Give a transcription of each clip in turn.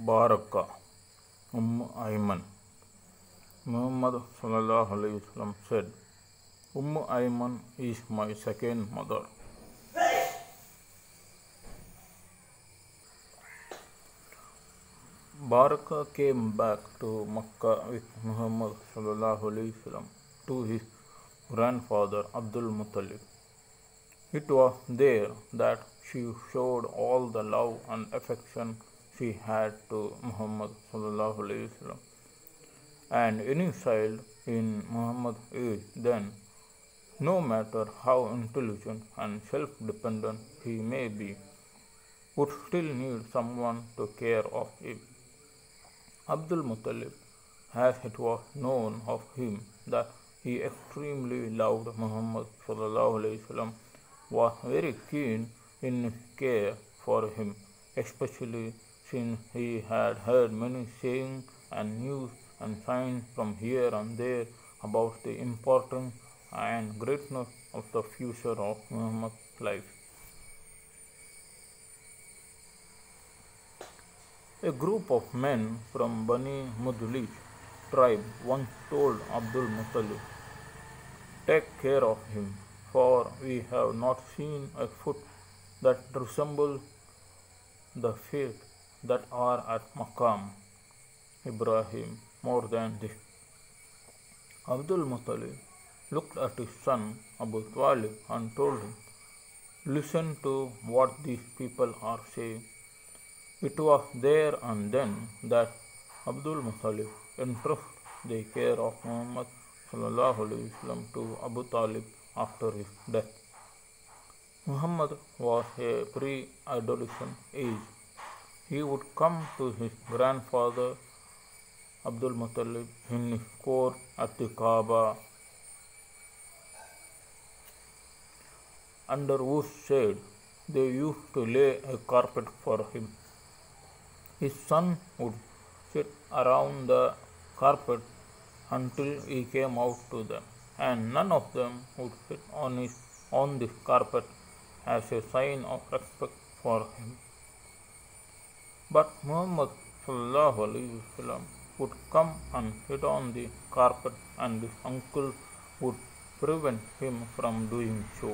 Baraka, Ayman. Muhammad sallallahu alaihi wasallam said, Ayman is my second mother. Baraka came back to Makkah with Muhammad sallallahu alaihi wasallam to his grandfather Abdul Muttalib. It was there that she showed all the love and affection she had to Muhammad sallallahu alaihi wasallam. And any child in Muhammad's age then, no matter how intelligent and self-dependent he may be, would still need someone to care of him. Abdul Muttalib, as it was known of him that he extremely loved Muhammad sallallahu alaihi wasallam, was very keen in his care for him, especially since he had heard many sayings and news and signs from here and there about the importance and greatness of the future of Muhammad's life. A group of men from Bani Mudlij tribe once told Abdul Muttalib, "Take care of him, for we have not seen a foot that resembles the feet that are at Maqam Ibrahim more than this." Abdul Muttalib looked at his son Abu Talib and told him, "Listen to what these people are saying." It was there and then that Abdul Muttalib entrusted the care of Muhammad sallallahu alaihi wasallam to Abu Talib after his death. Muhammad was a pre-adolescent age. He would come to his grandfather Abdul Muttalib in his court at the Kaaba, under whose shade they used to lay a carpet for him. His son would sit around the carpet until he came out to them, and none of them would sit on this carpet as a sign of respect for him. But Muhammad sallallahu alaihi wasallam would come and sit on the carpet, and his uncle would prevent him from doing so.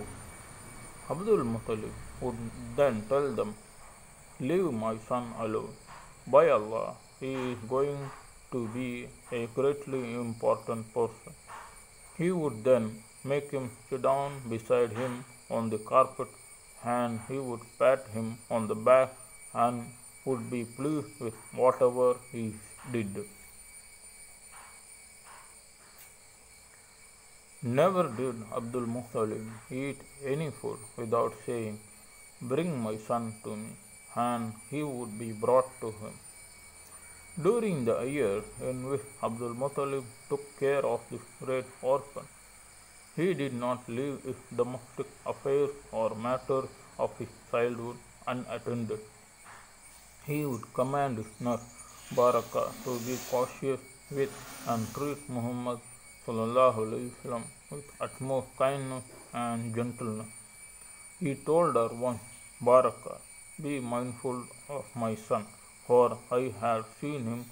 Abdul Muttalib would then tell them, "Leave my son alone. By Allah, he is going to be a greatly important person." He would then make him sit down beside him on the carpet, and he would pat him on the back and would be pleased with whatever he did. Never did Abdul Muttalib eat any food without saying, "Bring my son to me," and he would be brought to him. During the year in which Abdul Muttalib took care of this great orphan, he did not leave his domestic affairs or matters of his childhood unattended. He would command his nurse Baraka to be cautious with and treat Muhammad sallallahu alaihi wasallam with utmost kindness and gentleness. He told her once, "Baraka, be mindful of my son, for I had seen him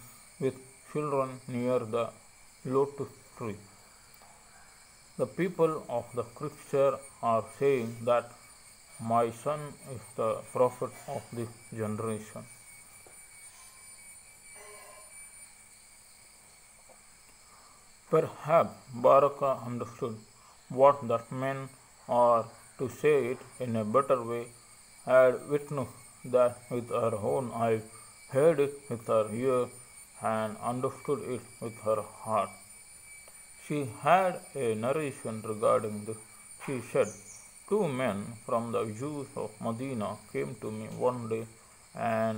with children near the lotus tree." The people of the scripture are saying that my son is the prophet of this generation. Perhaps Baraka understood what that meant, or to say it in a better way, had witnessed that with her own eyes, heard it with her ears, and understood it with her heart. She had a narration regarding this. She said, "Two men from the Jews of Medina came to me one day, and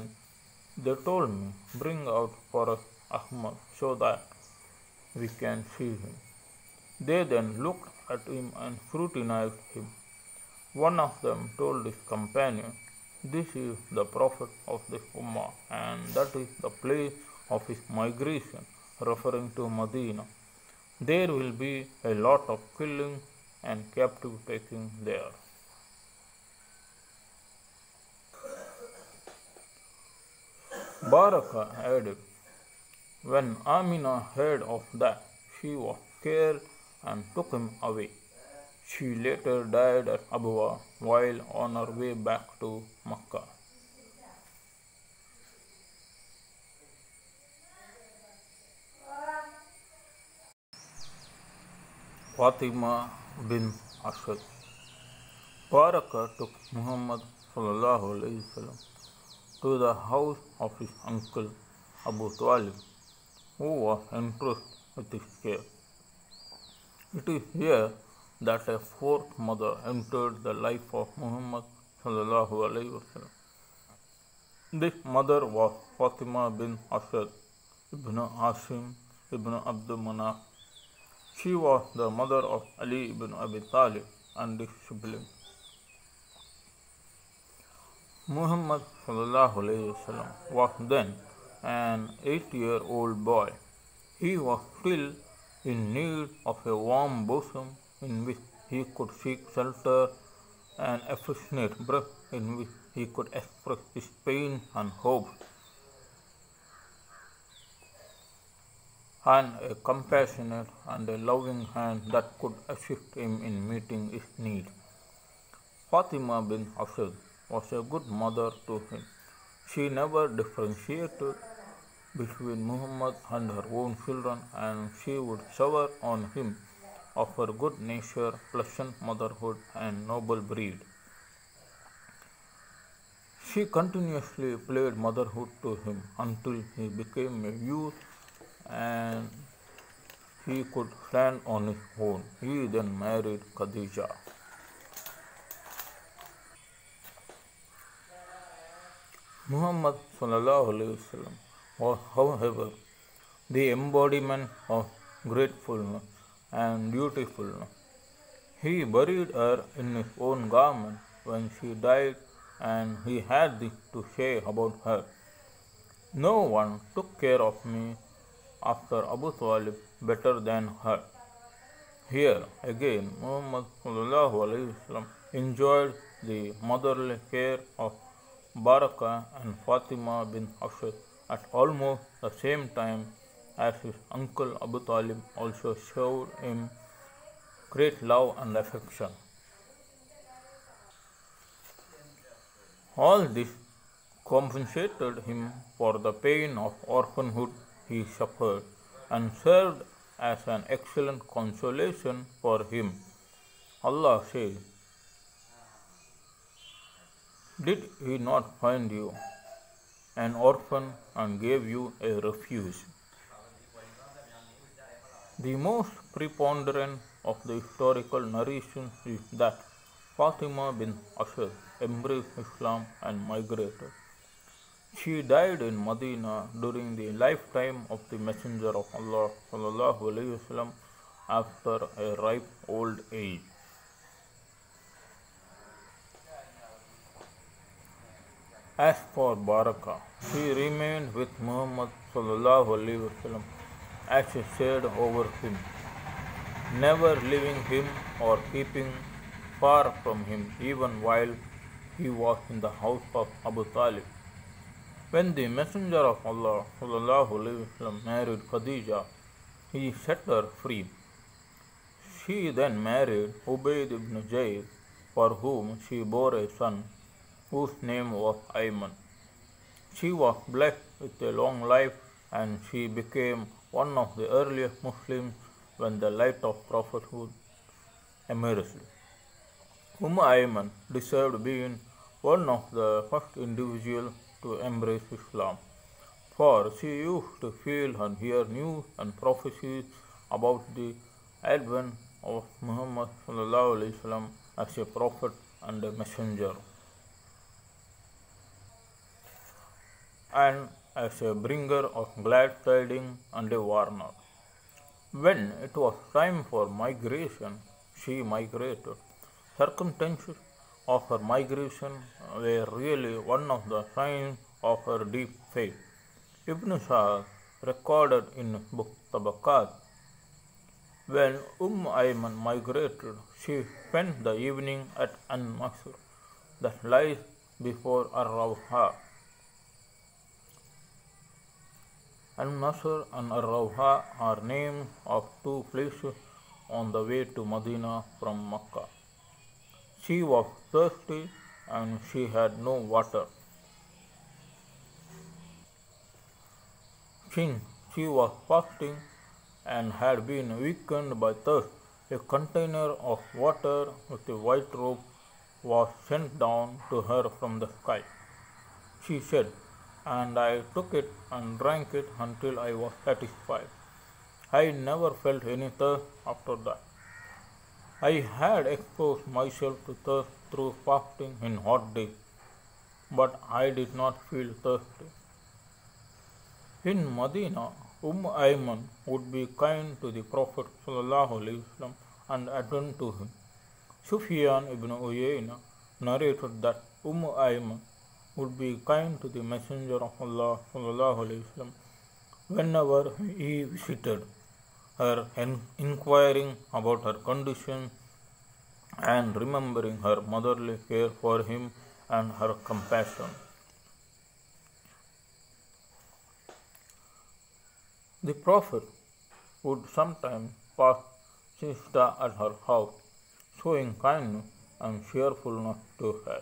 they told me, 'Bring out for us Ahmad so that we can see him.' They then looked at him and scrutinized him. One of them told his companion, 'This is the prophet of this Ummah, and that is the place of his migration,' referring to Medina. 'There will be a lot of killing and captive taking there.'" Baraka added, when Amina heard of that, she was scared and took him away. She later died at Abwa while on her way back to Makkah. Fatima bin Asad. Baraka took Muhammad ﷺ to the house of his uncle Abu Talib, who was entrusted with his care. It is here that a fourth mother entered the life of Muhammad ﷺ. This mother was Fatima bin Asad ibn Hashim ibn Abdul Manaf. She was the mother of Ali ibn Abi Talib and his siblings. Muhammad was then an 8-year-old boy. He was still in need of a warm bosom in which he could seek shelter, an affectionate breast in which he could express his pain and hopes, and a compassionate and a loving hand that could assist him in meeting his needs. Fatima bin Asad was a good mother to him. She never differentiated between Muhammad and her own children, and she would shower on him of her good nature, pleasant motherhood, and noble breed. She continuously played motherhood to him until he became a youth and he could stand on his own. He then married Khadija. Muhammad was, however, the embodiment of gratefulness and dutifulness. He buried her in his own garment when she died, and he had this to say about her: no one took care of me after Abu Talib better than her. Here again, Muhammad enjoyed the motherly care of Baraka and Fatima bin Asad at almost the same time as his uncle Abu Talib also showed him great love and affection. All this compensated him for the pain of orphanhood he suffered and served as an excellent consolation for him. Allah says, did he not find you an orphan and gave you a refuge? The most preponderant of the historical narrations is that Fatima bin Asad embraced Islam and migrated. She died in Medina during the lifetime of the Messenger of Allah ﷺ after a ripe old age. As for Baraka, she remained with Muhammad ﷺ as she said over him, never leaving him or keeping far from him even while he was in the house of Abu Talib. When the Messenger of Allah ﷺ married Khadija, he set her free. She then married Ubayd ibn Zayd, for whom she bore a son, whose name was Ayman. She was blessed with a long life, and she became one of the earliest Muslims when the light of prophethood emerged. Ayman deserved being one of the first individuals to embrace Islam, for she used to feel and hear news and prophecies about the advent of Muhammad ﷺ as a prophet and a messenger, and as a bringer of glad tidings and a warner. When it was time for migration, she migrated. Circumstances of her migration were really one of the signs of her deep faith. Ibn Sa'd recorded in his book Tabaqat, when Ayman migrated, she spent the evening at An-Masr, that lies before Ar-Rawha. Al-Nasr and Ar-Rawha are names of two places on the way to Medina from Mecca. She was thirsty and she had no water. Since she was fasting and had been weakened by thirst, a container of water with a white robe was sent down to her from the sky. She said, and I took it and drank it until I was satisfied. I never felt any thirst after that. I had exposed myself to thirst through fasting in hot days, but I did not feel thirsty. In Medina, Ayman would be kind to the Prophet ﷺ and attend to him. Sufyan ibn Uyayna narrated that Ayman would be kind to the Messenger of Allah ﷺ whenever he visited her, inquiring about her condition and remembering her motherly care for him and her compassion. The Prophet would sometimes pass siesta at her house, showing kindness and cheerfulness to her.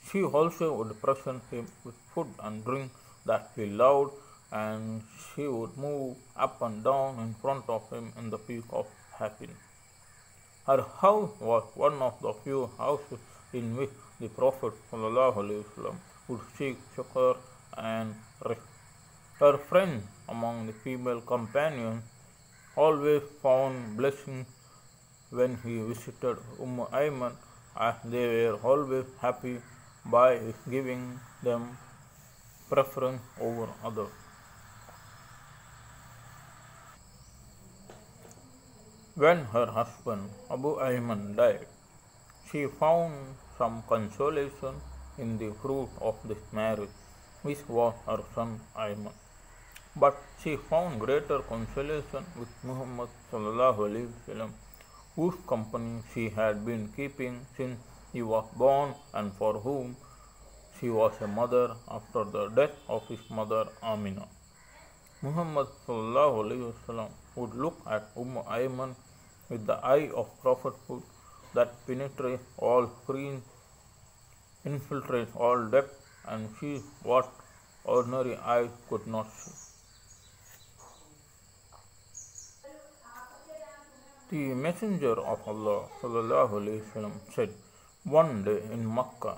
She also would present him with food and drink that he loved, and she would move up and down in front of him in the peak of happiness. Her house was one of the few houses in which the Prophet ﷺ would seek succor and rest. Her friends among the female companions always found blessings when he visited Ayman, as they were always happy by giving them preference over others. When her husband Abu Ayman died, she found some consolation in the fruit of this marriage, which was her son Ayman. But she found greater consolation with Muhammad ﷺ, whose company she had been keeping since he was born and for whom she was a mother after the death of his mother Amina. Muhammad ﷺ would look at Ayman with the eye of prophethood that penetrates all screens, infiltrates all depth, and sees what ordinary eyes could not see. The Messenger of Allah ﷺ said one day in Makkah,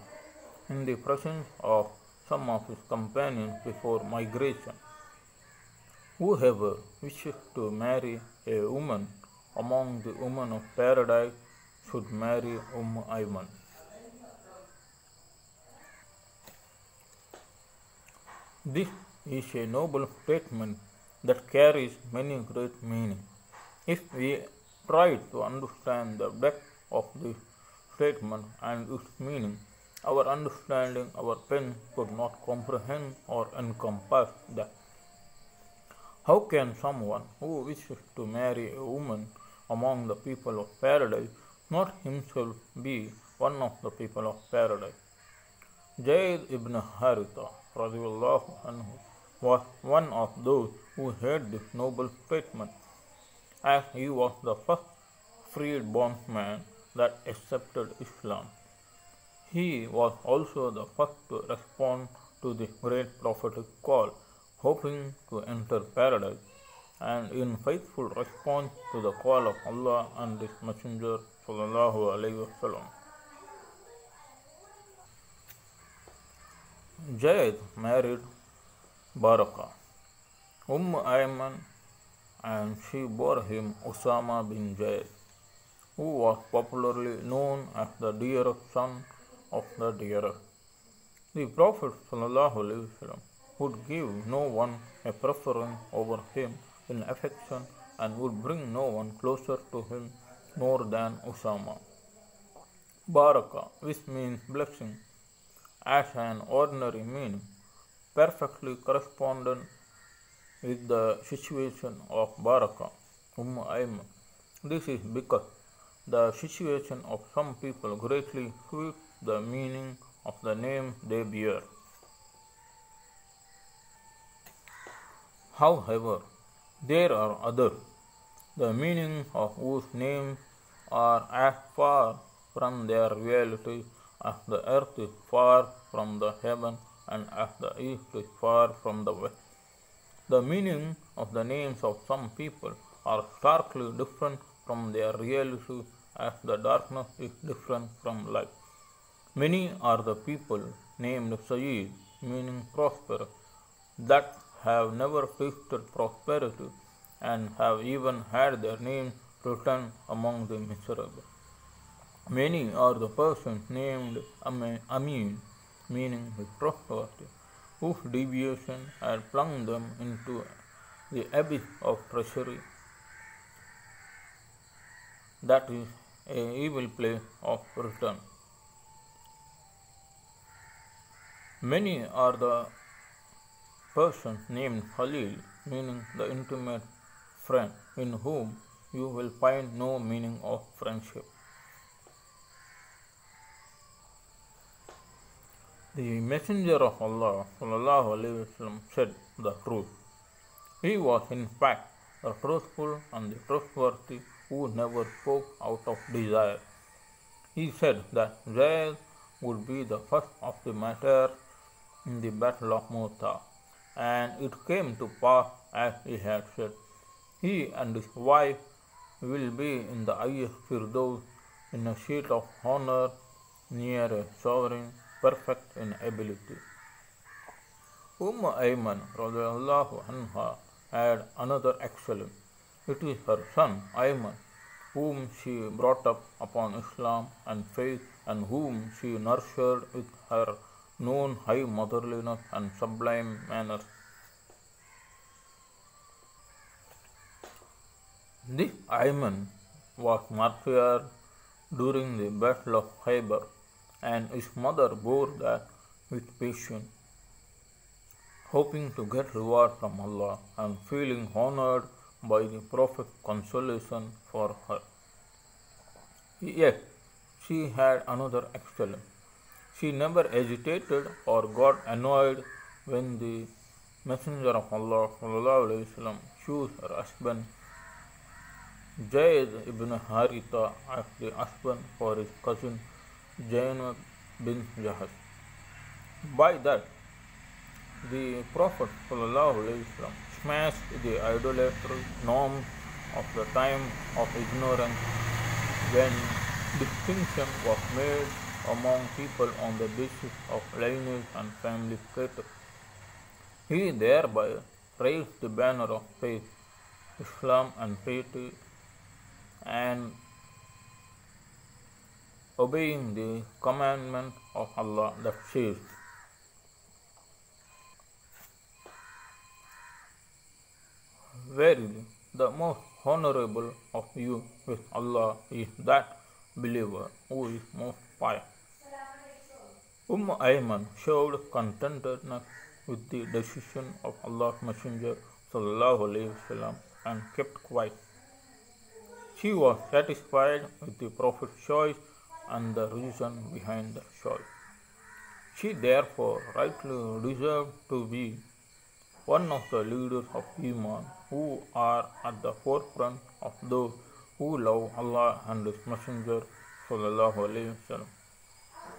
in the presence of some of his companions before migration, whoever wishes to marry a woman among the women of paradise should marry Ayman. This is a noble statement that carries many great meanings. If we try to understand the depth of this statement and its meaning, our understanding, our pen could not comprehend or encompass that. How can someone who wishes to marry a woman among the people of paradise not himself be one of the people of paradise? Zayd ibn Haritha anhu was one of those who heard this noble statement, as he was the first freed bondman that accepted Islam. He was also the first to respond to the great prophetic call, hoping to enter paradise, and in faithful response to the call of Allah and His Messenger sallallahu alaihi wasallam. Zayd married Baraka, Ayman, and she bore him Usama bin Zayd, who was popularly known as the dearest son of the dearest. The Prophet ﷺ would give no one a preference over him in affection and would bring no one closer to him more than Usama. Baraka, which means blessing, as an ordinary meaning, perfectly corresponded with the situation of Baraka, Ayman. This is because the situation of some people greatly suits the meaning of the name they bear. However, there are others, the meaning of whose names are as far from their reality as the earth is far from the heaven and as the east is far from the west. The meaning of the names of some people are starkly different from their reality as the darkness is different from light. Many are the people named Sayyid, meaning prosperous, that have never tasted prosperity and have even had their names written among the miserable. Many are the persons named Amin, meaning trustworthy, whose deviation had plunged them into the abyss of treachery, that is, a evil place of return. Many are the persons named Khalil, meaning the intimate friend, in whom you will find no meaning of friendship. The Messenger of Allah وسلم, said the truth. He was in fact the truthful and the trustworthy who never spoke out of desire. He said that Zayd would be the first of the martyrs in the battle of Mu'tah, and it came to pass as he had said. He and his wife will be in the highest Firdaus in a seat of honor near a sovereign perfect in ability. Ayman radiallahu anha had another excellence. It is her son Ayman, whom she brought up upon Islam and faith, and whom she nurtured with her known high motherliness and sublime manners. This Ayman was martyred during the Battle of Khaybar, and his mother bore that with patience, hoping to get reward from Allah and feeling honored by the Prophet's consolation for her. Yet, she had another excellence. She never hesitated or got annoyed when the Messenger of Allah chose her husband Zayd ibn Haritha as the husband for his cousin Zainab bin Jahash. By that, the Prophet smashed the idolatry norms of the time of ignorance, when distinction was made among people on the basis of lineage and family status. He thereby raised the banner of faith, Islam and piety, and obeying the commandment of Allah that says, "Verily, the most honorable of you with Allah is that believer who is most pious." Ayman showed contentedness with the decision of Allah's Messenger وسلم, and kept quiet. She was satisfied with the Prophet's choice and the reason behind the choice. She therefore rightly deserved to be one of the leaders of Iman, who are at the forefront of those who love Allah and His Messenger وسلم.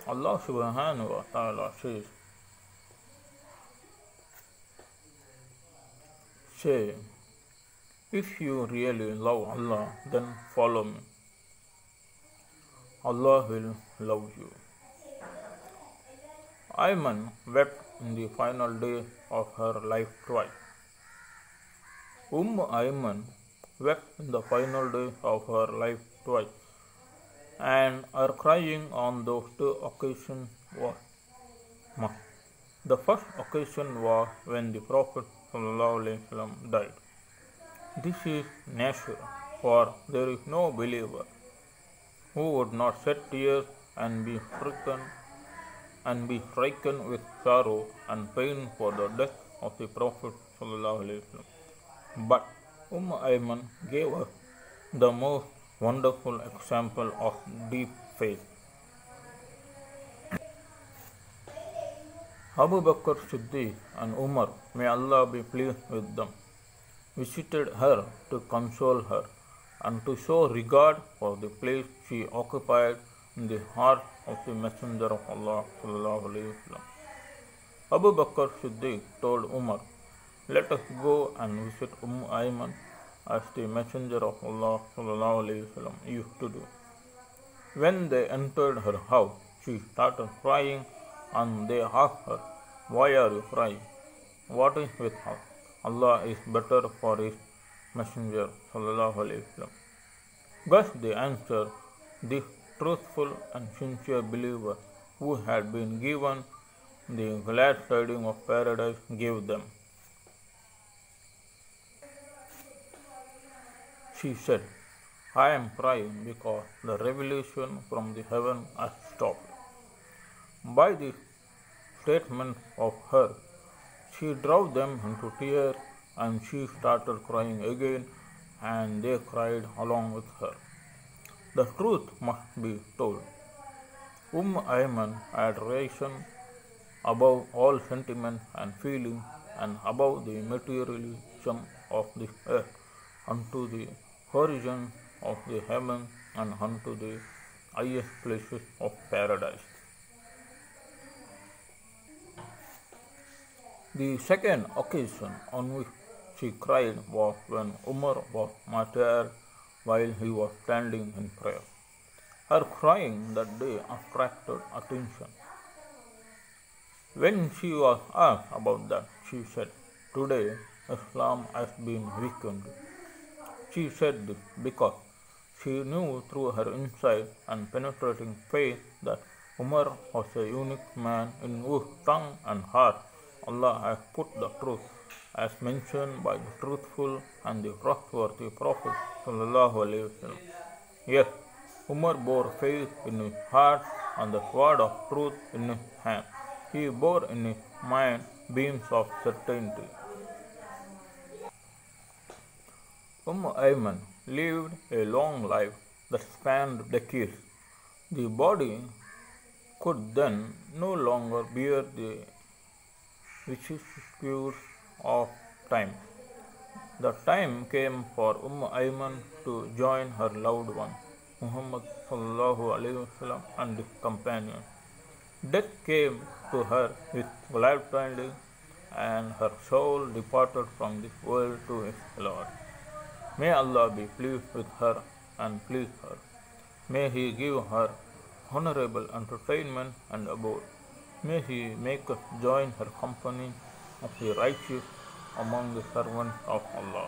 Allah subhanahu wa ta'ala says, "Say, if you really love Allah, then follow me. Allah will love you." Ayman wept in the final day of her life twice. Ayman wept in the final day of her life twice, and her crying on those two occasions was much. The first occasion was when the Prophet ﷺ died. This is natural, for there is no believer who would not shed tears and be stricken with sorrow and pain for the death of the Prophet ﷺ. But Ayman gave us the most wonderful example of deep faith. Abu Bakr Siddiq and Umar, may Allah be pleased with them, visited her to console her and to show regard for the place she occupied in the heart of the Messenger of Allah sallallahu alaihi wasallam. Abu Bakr Siddiq told Umar, "Let us go and visit Ayman as the Messenger of Allah sallallahu alaihi wasallam used to do." When they entered her house, she started crying and they asked her, "Why are you crying? What is with her? Allah is better for His Messenger sallallahu alaihi wasallam." Thus they answered, "The truthful and sincere believer who had been given the glad tidings of paradise gave them." She said, "I am crying because the revelation from the heaven has stopped." By the statement of her, she drove them into tears and she started crying again and they cried along with her. The truth must be told. Ayman had risen above all sentiment and feeling and above the materialism of this earth unto the horizon of the heaven and unto the highest places of paradise. The second occasion on which she cried was when Umar was martyred while he was standing in prayer. Her crying that day attracted attention. When she was asked about that, she said, "Today Islam has been weakened." She said this because she knew through her insight and penetrating faith that Umar was a unique man in whose tongue and heart Allah has put the truth, as mentioned by the truthful and the trustworthy Prophet sallallahu alaihi wasallam. Yes, Umar bore faith in his heart and the sword of truth in his hand. He bore in his mind beams of certainty. Ayman lived a long life that spanned decades. The body could then no longer bear the vicissitudes of time. The time came for Ayman to join her loved one, Muhammad sallallahu alaihi wasallam, and his companion. Death came to her with glad tidings, and her soul departed from this world to its Lord. May Allah be pleased with her and please her. May He give her honorable entertainment and abode. May He make us join her company of the righteous among the servants of Allah.